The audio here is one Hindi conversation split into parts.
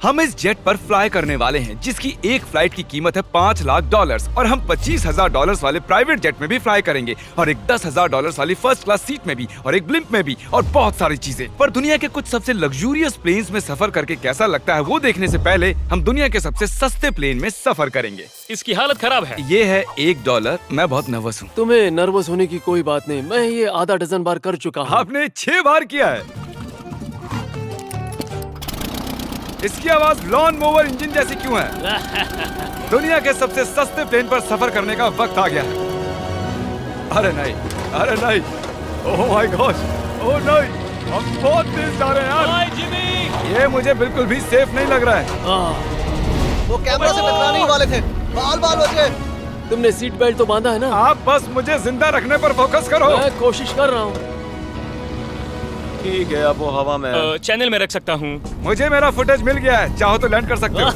हम इस जेट पर फ्लाई करने वाले हैं जिसकी एक फ्लाइट की कीमत है $5 लाख और हम $25,000 वाले प्राइवेट जेट में भी फ्लाई करेंगे और एक $10,000 वाली फर्स्ट क्लास सीट में भी और एक ब्लिम्प में भी और बहुत सारी चीजें। पर दुनिया के कुछ सबसे लग्जूरियस प्लेन्स में सफर करके कैसा लगता है वो देखने से पहले हम दुनिया के सबसे सस्ते प्लेन में सफर करेंगे। इसकी हालत खराब है। ये है $1। मैं बहुत नर्वस हूँ। तुम्हें नर्वस होने की कोई बात नहीं, मैं ये आधा डजन बार कर चुका हूँ। आपने 6 बार किया है। इसकी आवाज लॉन मोवर इंजन जैसी क्यों है? दुनिया के सबसे सस्ते प्लेन पर सफर करने का वक्त आ गया है। अरे नहीं, अरे नहीं, ओह माय गॉड, ओह नहीं, हम बहुत तेज जा रहे हैं यार। हाय जिमी, ये मुझे बिल्कुल भी सेफ नहीं लग रहा है। वो कैमरा से टकराने ही वाले थे, बाल बच गए। तुमने सीट बेल्ट तो बांधा है ना? आप बस मुझे जिंदा रखने पर फोकस करो। मैं कोशिश कर रहा हूँ। ठीक है, अब वो हवा में है। चैनल में रख सकता हूँ। मुझे मेरा फुटेज मिल गया है, चाहो तो लैंड कर सकते हो।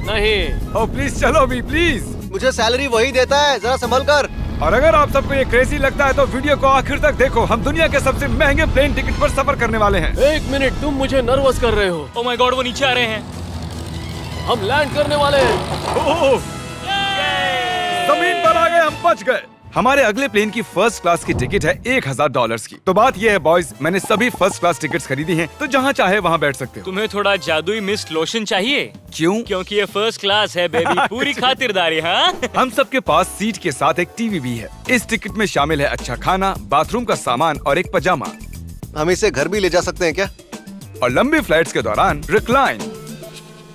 नहीं। ओह प्लीज चलो भी प्लीज। मुझे सैलरी वही देता है, जरा संभल कर। और अगर आप सबको ये क्रेजी लगता है तो वीडियो को आखिर तक देखो। हम दुनिया के सबसे महंगे प्लेन टिकट पर सफर करने वाले हैं। एक मिनट, तुम मुझे नर्वस कर रहे हो। ओह माय गॉड, वो नीचे आ रहे हैं। हम लैंड करने वाले हैं। ओह, जमीन पर आ गए, हम बच गए। हमारे अगले प्लेन की फर्स्ट क्लास की टिकट है $1,000 की। तो बात ये है बॉयज, मैंने सभी फर्स्ट क्लास टिकट्स खरीदी हैं, तो जहाँ चाहे वहाँ बैठ सकते हो। तुम्हें थोड़ा जादुई मिस्ट लोशन चाहिए? क्यों? क्योंकि ये फर्स्ट क्लास है बेबी, पूरी खातिरदारी। हाँ, हम सबके पास सीट के साथ एक टीवी भी है। इस टिकट में शामिल है अच्छा खाना, बाथरूम का सामान और एक पजामा। हम इसे घर भी ले जा सकते हैं क्या? और लंबी फ्लाइट्स के दौरान रिक्लाइन,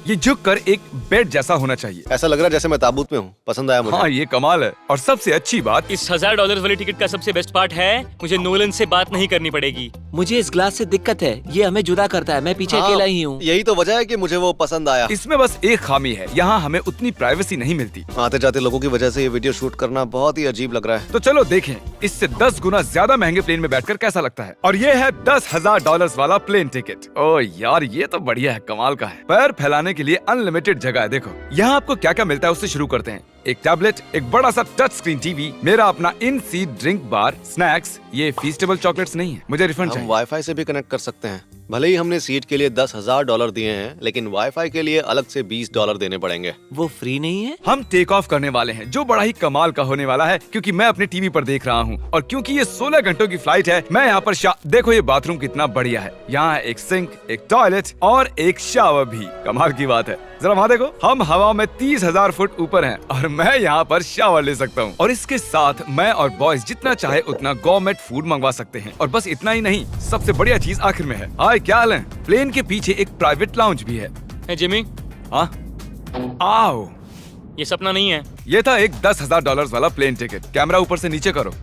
ये झुक कर एक बेड जैसा होना चाहिए। ऐसा लग रहा है जैसे मैं ताबूत में हूँ। पसंद आया मुझे। हाँ, ये कमाल है। और सबसे अच्छी बात, इस $1,000 वाली टिकट का सबसे बेस्ट पार्ट है मुझे नोलन से बात नहीं करनी पड़ेगी। मुझे इस ग्लास से दिक्कत है, ये हमें जुदा करता है। मैं पीछे अकेला ही हूँ। यही तो वजह है कि मुझे वो पसंद आया। इसमें बस एक खामी है, यहाँ हमें उतनी प्राइवेसी नहीं मिलती। आते जाते लोगों की वजह से ये वीडियो शूट करना बहुत ही अजीब लग रहा है। तो चलो देखें इससे 10 गुना ज्यादा महंगे प्लेन में बैठकर कैसा लगता है। और ये है $10,000 वाला प्लेन टिकट। ओह यार, ये तो बढ़िया है, कमाल का है। पैर फैलाने के लिए अनलिमिटेड जगह है। देखो यहाँ आपको क्या क्या मिलता है, उससे शुरू करते हैं। एक टैबलेट, एक बड़ा सा टच स्क्रीन टीवी, मेरा अपना इन सीट ड्रिंक बार, स्नैक्स। ये फीस्टेबल चॉकलेट्स नहीं है, मुझे रिफंड हम चाहिए। वाईफाई से भी कनेक्ट कर सकते हैं। भले ही हमने सीट के लिए $10,000 दिए हैं, लेकिन वाईफाई के लिए अलग से $20 देने पड़ेंगे। वो फ्री नहीं है? हम टेक ऑफ करने वाले हैं, जो बड़ा ही कमाल का होने वाला है, क्योंकि मैं अपने टीवी पर देख रहा हूँ। और क्योंकि ये 16 घंटों की फ्लाइट है, मैं यहाँ पर देखो ये बाथरूम कितना बढ़िया है। यहाँ है एक सिंक, एक टॉयलेट और एक शावर भी। कमाल की बात है, जरा वहाँ देखो, हम हवा में 30,000 फुट ऊपर हैं और मैं यहाँ पर शावर ले सकता हूँ। और इसके साथ मैं और बॉयज जितना चाहे उतना गवर्नमेंट फूड मंगवा सकते हैं। और बस इतना ही नहीं, सबसे बढ़िया चीज आखिर में है। हाय, क्या हाल है? प्लेन के पीछे एक प्राइवेट लाउंज भी है। है जिमी, हाँ, आओ। ये सपना नहीं है। ये था एक $10,000 वाला प्लेन टिकट। कैमरा ऊपर से नीचे करो।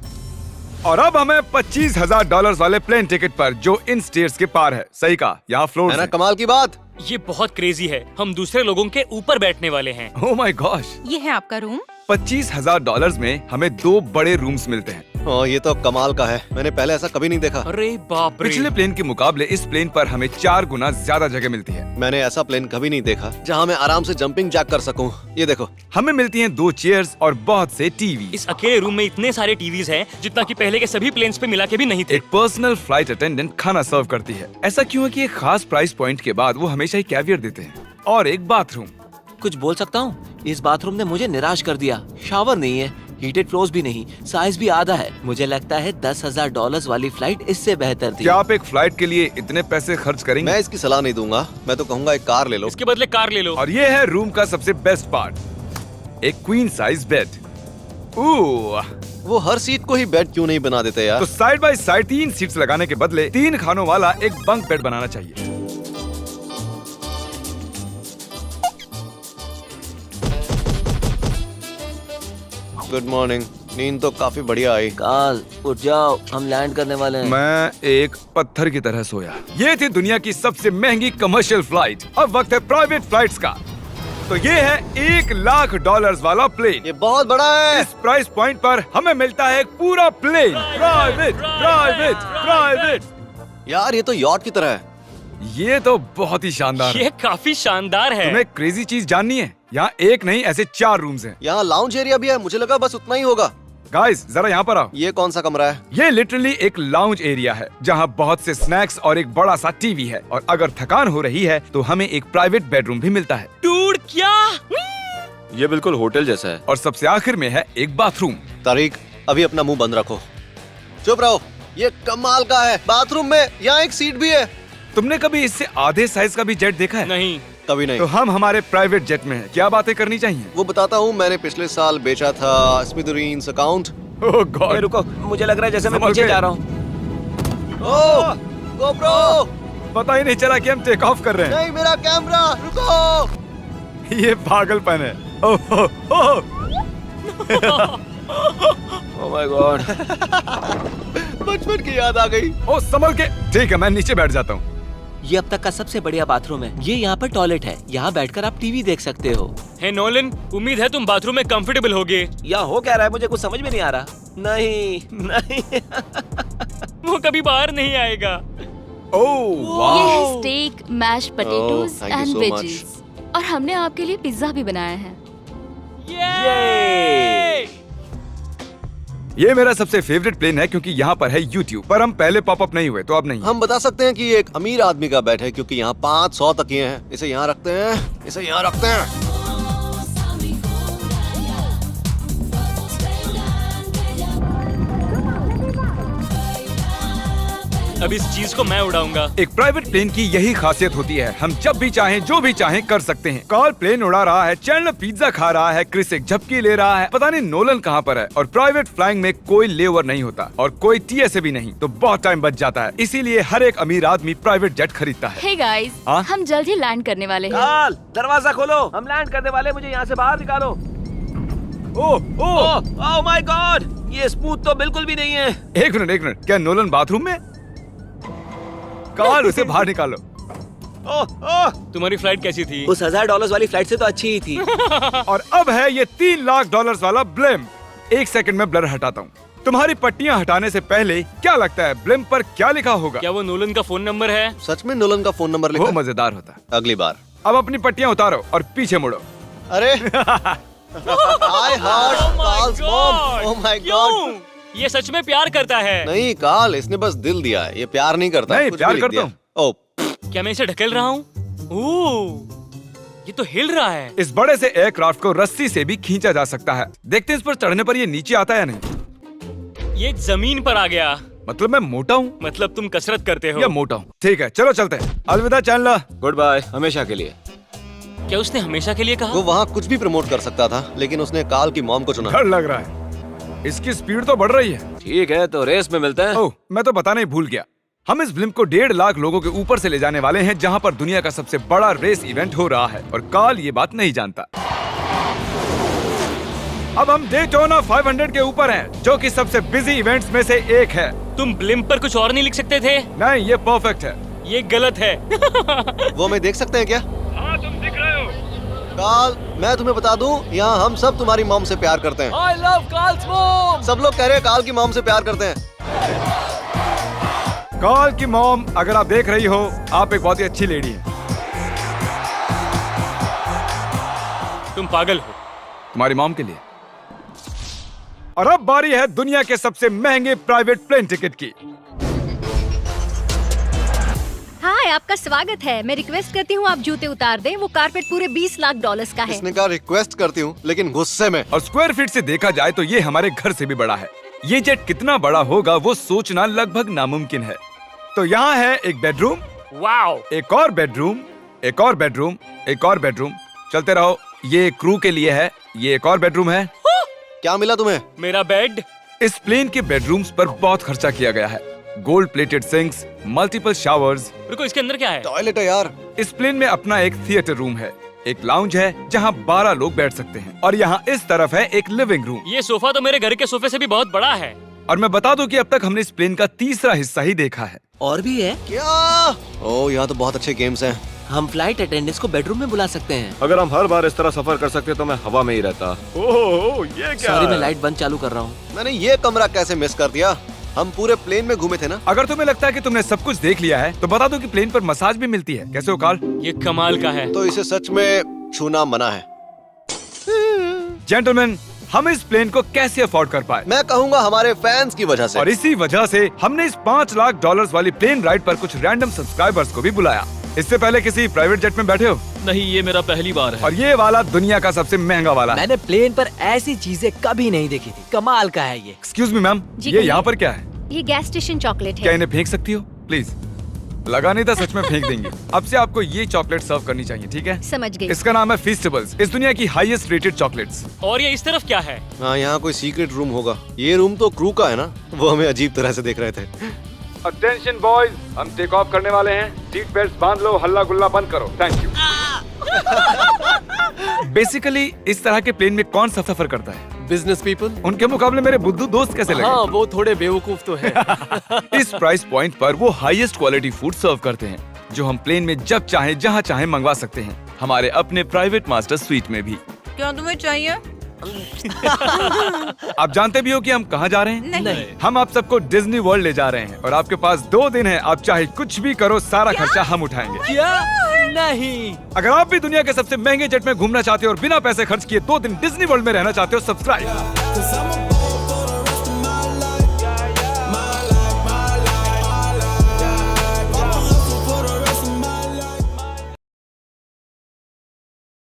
और अब हमें $25,000 वाले प्लेन टिकट पर, जो इन स्टेयर्स के पार है। सही कहा, यहाँ फ्लोर है ना कमाल की बात? ये बहुत क्रेजी है, हम दूसरे लोगों के ऊपर बैठने वाले हैं। Oh my gosh. ये है आपका रूम। $25,000 में हमें 2 बड़े रूम्स मिलते हैं। ये तो कमाल का है, मैंने पहले ऐसा कभी नहीं देखा। अरे बाप रे। पिछले प्लेन के मुकाबले इस प्लेन पर हमें 4 गुना ज्यादा जगह मिलती है। मैंने ऐसा प्लेन कभी नहीं देखा जहाँ मैं आराम से जंपिंग जैक कर सकूं। ये देखो, हमें मिलती हैं 2 चेयर्स और बहुत से टीवी। इस अकेले रूम में इतने सारे टीवीज हैं जितना कि पहले के सभी प्लेन्स पे मिला के भी नहीं थे। एक पर्सनल फ्लाइट अटेंडेंट खाना सर्व करती है। ऐसा क्यों है कि एक खास प्राइस पॉइंट के बाद वो हमेशा ही कैवियर देते हैं। और एक बाथरूम। कुछ बोल सकता हूँ? इस बाथरूम ने मुझे निराश कर दिया। शावर नहीं है, हीटेड फ्लोर्स भी नहीं, साइज भी आधा है। मुझे लगता है $10,000 वाली फ्लाइट इससे बेहतर थी। क्या आप एक फ्लाइट के लिए इतने पैसे खर्च करेंगे? मैं इसकी सलाह नहीं दूंगा। मैं तो कहूँगा एक कार ले लो। इसके बदले कार ले लो। और ये है रूम का सबसे बेस्ट पार्ट, एक क्वीन साइज बेड। वो हर सीट को ही बेड क्यों नहीं बना देते यार? तो साइड बाय साइड 3 सीट्स लगाने के बदले 3 खानों वाला एक बंक बेड बनाना चाहिए। Good morning. नींद तो काफी बढ़िया आई। काल, उठ जाओ, हम लैंड करने वाले हैं। मैं एक पत्थर की तरह सोया। ये थी दुनिया की सबसे महंगी कमर्शियल फ्लाइट। अब वक्त है प्राइवेट फ्लाइट्स का। तो ये है $1,00,000 वाला प्लेन। ये बहुत बड़ा है। इस प्राइस पॉइंट पर हमें मिलता है एक पूरा प्लेन। Private, private, private. यार ये तो यॉट की तरह है। ये तो बहुत ही शानदार है। ये काफी शानदार है। तुम्हें क्रेजी चीज जाननी है? यहाँ एक नहीं, ऐसे 4 रूम्स हैं। यहाँ लाउंज एरिया भी है, मुझे लगा बस उतना ही होगा। गाइस जरा यहाँ पर आओ। ये कौन सा कमरा है? ये लिटरली एक लाउंज एरिया है जहाँ बहुत से स्नैक्स और एक बड़ा सा टीवी है, और अगर थकान हो रही है तो हमें एक प्राइवेट बेडरूम भी मिलता है। डूड क्या? ये बिल्कुल होटल जैसा है। और सबसे आखिर में है एक बाथरूम। तारिक, अभी अपना मुंह बंद रखो। चुप रहो। ये कमाल का है। बाथरूम में यहाँ एक सीट भी है। तुमने कभी इससे आधे साइज का भी जेट देखा है? नहीं। कभी नहीं। तो हम हमारे प्राइवेट जेट में हैं। क्या बातें करनी चाहिए? वो बताता हूँ, मैंने पिछले साल बेचा था स्मिथेरियंस अकाउंट। ओह ए, गॉड, रुको, मुझे लग रहा है जैसे मैं संभल पीछे के। जा रहा हूँ। ओह गोप्रो, पता ही नहीं चला कि हम टेक ऑफ कर रहे हैं। नहीं मेरा कैमरा, रुको। ये पागलपन है। Oh oh, oh. Oh my god. बचपन की याद आ गई। ओ संभल के। ठीक है, मैं नीचे बैठ जाता हूँ। ये अब तक का सबसे बढ़िया बाथरूम है। ये यहाँ पर टॉयलेट है। यहाँ बैठकर आप टीवी देख सकते हो। हे नोलन, उम्मीद है तुम बाथरूम में कंफर्टेबल होगे। या हो क्या रहा है, मुझे कुछ समझ में नहीं आ रहा। नहीं नहीं। वो कभी बाहर नहीं आएगा। ओह ये वाह, है steak, mash potatoes thank you and so veggies. और हमने आपके लिए पिज्जा भी बनाया है। ये ये मेरा सबसे फेवरेट प्लेन है क्योंकि यहाँ पर है YouTube। पर हम पहले पॉपअप नहीं हुए तो अब नहीं। हम बता सकते हैं कि ये एक अमीर आदमी का बेड है क्योंकि यहाँ 500 तकिए हैं। इसे यहाँ रखते हैं, इसे यहाँ रखते हैं। अब इस चीज को मैं उड़ाऊंगा। एक प्राइवेट प्लेन की यही खासियत होती है, हम जब भी चाहें जो भी चाहें कर सकते हैं। कार्ल प्लेन उड़ा रहा है, चैंडलर पिज्जा खा रहा है, क्रिस एक झपकी ले रहा है, पता नहीं नोलन कहाँ पर है। और प्राइवेट फ्लाइंग में कोई लेओवर नहीं होता और कोई TSA भी नहीं, तो बहुत टाइम बच जाता है। इसीलिए हर एक अमीर आदमी प्राइवेट जेट खरीदता है। हे गाइस, हाँ? हम जल्द ही लैंड करने वाले हैं। काल, दरवाजा खोलो, हम लैंड करने वाले। मुझे यहाँ से बाहर निकालो। ओह ओह, ओह माय गॉड, ये स्मूथ तो बिल्कुल भी नहीं है। एक मिनट, क्या नोलन बाथरूम में? कार्ल उसे बाहर निकालो। ओह ओह, तुम्हारी फ्लाइट कैसी थी? उस $1000 वाली फ्लाइट से तो अच्छी ही थी। और अब है ये $3 लाख वाला ब्लिम। एक सेकंड में ब्लर हटाता हूँ। तुम्हारी पट्टियाँ हटाने से पहले क्या लगता है ब्लिम पर क्या लिखा होगा? क्या वो नोलन का फोन नंबर है? सच में नोलन का फोन नंबर लिखा वो है? मजेदार होता। अगली बार। अब अपनी पट्टियाँ उतारो और पीछे मुड़ो। अरे I heart Carl's mom. Oh my god. क्यों? ये सच में प्यार करता है। नहीं कार्ल, इसने बस दिल दिया है, ये प्यार नहीं करता। नहीं, कुछ प्यार भी लिख करता दिया। ओह, क्या मैं इसे ढकेल रहा हूँ? ओह, ये तो हिल रहा है। इस बड़े से एयरक्राफ्ट को रस्सी से भी खींचा जा सकता है। देखते हैं इस पर चढ़ने पर ये नीचे आता है या नहीं। ये जमीन पर आ गया। मतलब मैं मोटा हूँ मतलब तुम कसरत करते हो। या मोटा हूँ? ठीक है, चलो चलते हैं। अलविदा चैंडलर। गुड बाय, हमेशा के लिए। क्या उसने हमेशा के लिए कहा? वो वहाँ कुछ भी प्रमोट कर सकता था, लेकिन उसने कार्ल की मॉम को चुना। डर लग रहा है, इसकी स्पीड तो बढ़ रही है। ठीक है, तो रेस में मिलते हैं। ओह, मैं तो बताना ही भूल गया। हम इस ब्लिम को 1.5 लाख लोगों के ऊपर से ले जाने वाले हैं, जहां पर दुनिया का सबसे बड़ा रेस इवेंट हो रहा है, और कार्ल ये बात नहीं जानता। अब हम डेटोना 500 के ऊपर हैं, जो कि सबसे बिजी इवेंट्स में से एक है। तुम ब्लिम्प पर कुछ और नहीं लिख सकते थे? नहीं, ये परफेक्ट है। ये गलत है। वो हमें देख सकते हैं क्या? हाँ, तुम दिख रहे हो। कार्ल, मैं तुम्हें बता दूं, यहाँ हम सब तुम्हारी मॉम से प्यार करते हैं। I love Carl's mom. सब लोग कह रहे हैं कार्ल की मॉम से प्यार करते हैं। कार्ल की मॉम, अगर आप देख रही हो, आप एक बहुत ही अच्छी लेडी हैं। तुम पागल हो। तुम्हारी मॉम के लिए। और अब बारी है दुनिया के सबसे महंगे प्राइवेट प्लेन टिकट की। हाय, आपका स्वागत है। मैं रिक्वेस्ट करती हूँ आप जूते उतार दें। वो कारपेट पूरे $20 लाख का है। इसने कहा रिक्वेस्ट करती हूँ, लेकिन गुस्से में। और स्क्वायर फीट से देखा जाए तो ये हमारे घर से भी बड़ा है। ये जेट कितना बड़ा होगा वो सोचना लगभग नामुमकिन है। तो यहाँ है एक बेडरूम, वाओ, एक और बेडरूम, एक और बेडरूम, एक और बेडरूम। चलते रहो। ये क्रू के लिए है, ये एक और बेडरूम है। क्या मिला तुम्हें? मेरा बेड। इस प्लेन के बेडरूम्स पर बहुत खर्चा किया गया है। Gold plated sinks, multiple showers. रुको, इसके अंदर क्या है? टॉयलेट है यार। इस प्लेन में अपना एक थिएटर रूम है, एक लाउंज है जहाँ 12 लोग बैठ सकते हैं, और यहाँ इस तरफ है एक लिविंग रूम। ये सोफा तो मेरे घर के सोफे से भी बहुत बड़ा है। और मैं बता दूं कि अब तक हमने इस प्लेन का तीसरा हिस्सा ही देखा है। और भी है। क्या? ओह, यहाँ तो बहुत अच्छे गेम्स हैं। हम फ्लाइट अटेंडेंट्स को बेडरूम में बुला सकते हैं। अगर हम हर बार इस तरह सफर कर सकते तो मैं हवा में ही रहता। ओह, ये क्या? सॉरी, मैं लाइट बंद चालू कर रहा हूँ। मैंने ये कमरा कैसे मिस कर दिया? हम पूरे प्लेन में घूमे थे ना। अगर तुम्हें लगता है कि तुमने सब कुछ देख लिया है तो बता दो कि प्लेन पर मसाज भी मिलती है। कैसे हो कार्ल? ये कमाल का है। तो इसे सच में छूना मना है। जेंटलमैन, हम इस प्लेन को कैसे अफोर्ड कर पाए। मैं कहूँगा हमारे फैंस की वजह से। और इसी वजह से हमने इस $5 लाख वाली प्लेन राइड पर कुछ रैंडम सब्सक्राइबर्स को भी बुलाया। इससे पहले किसी प्राइवेट जेट में बैठे हो? नहीं, ये मेरा पहली बार है। और ये वाला दुनिया का सबसे महंगा वाला है। मैंने प्लेन पर ऐसी चीजें कभी नहीं देखी थी। कमाल का है ये। एक्सक्यूज मी मैम, जी ये कहिए। यहाँ पर क्या है? ये गैस स्टेशन चॉकलेट क्या है। इन्हें फेंक सकती हो प्लीज? लगा नहीं था, सच में फेंक देंगे। अब से आपको ये चॉकलेट सर्व करनी चाहिए, ठीक है? समझ गई। इसका नाम है फीस्टेबल्स, इस दुनिया की हाईएस्ट रेटेड चॉकलेट्स। और ये इस तरफ क्या है? हाँ, यहाँ कोई सीक्रेट रूम होगा। ये रूम तो क्रू का है ना, वो हमें अजीब तरह से देख रहे थे। अटेंशन बॉयज, हम टेक ऑफ करने वाले हैं। सीट बेल्ट बांध लो, हल्ला गुल्ला बंद करो। Thank you. बेसिकली इस तरह के प्लेन में कौन सा सफर करता है? Business people. उनके मुकाबले मेरे बुद्धू दोस्त कैसे लगे? हाँ, वो थोड़े बेवकूफ तो है। इस प्राइस पॉइंट पर वो हाईएस्ट क्वालिटी फूड सर्व करते हैं, जो हम प्लेन में जब चाहे जहाँ चाहे मंगवा सकते हैं, हमारे अपने प्राइवेट मास्टर स्वीट में भी। क्या तुम्हें चाहिए? आप जानते भी हो कि हम कहाँ जा रहे हैं? नहीं। हम आप सबको डिज्नी वर्ल्ड ले जा रहे हैं और आपके पास 2 दिन है। आप चाहे कुछ भी करो, सारा खर्चा हम उठाएंगे। क्या? नहीं। अगर आप भी दुनिया के सबसे महंगे जेट में घूमना चाहते हो और बिना पैसे खर्च किए 2 दिन डिज्नी वर्ल्ड में रहना चाहते हो, सब्सक्राइब।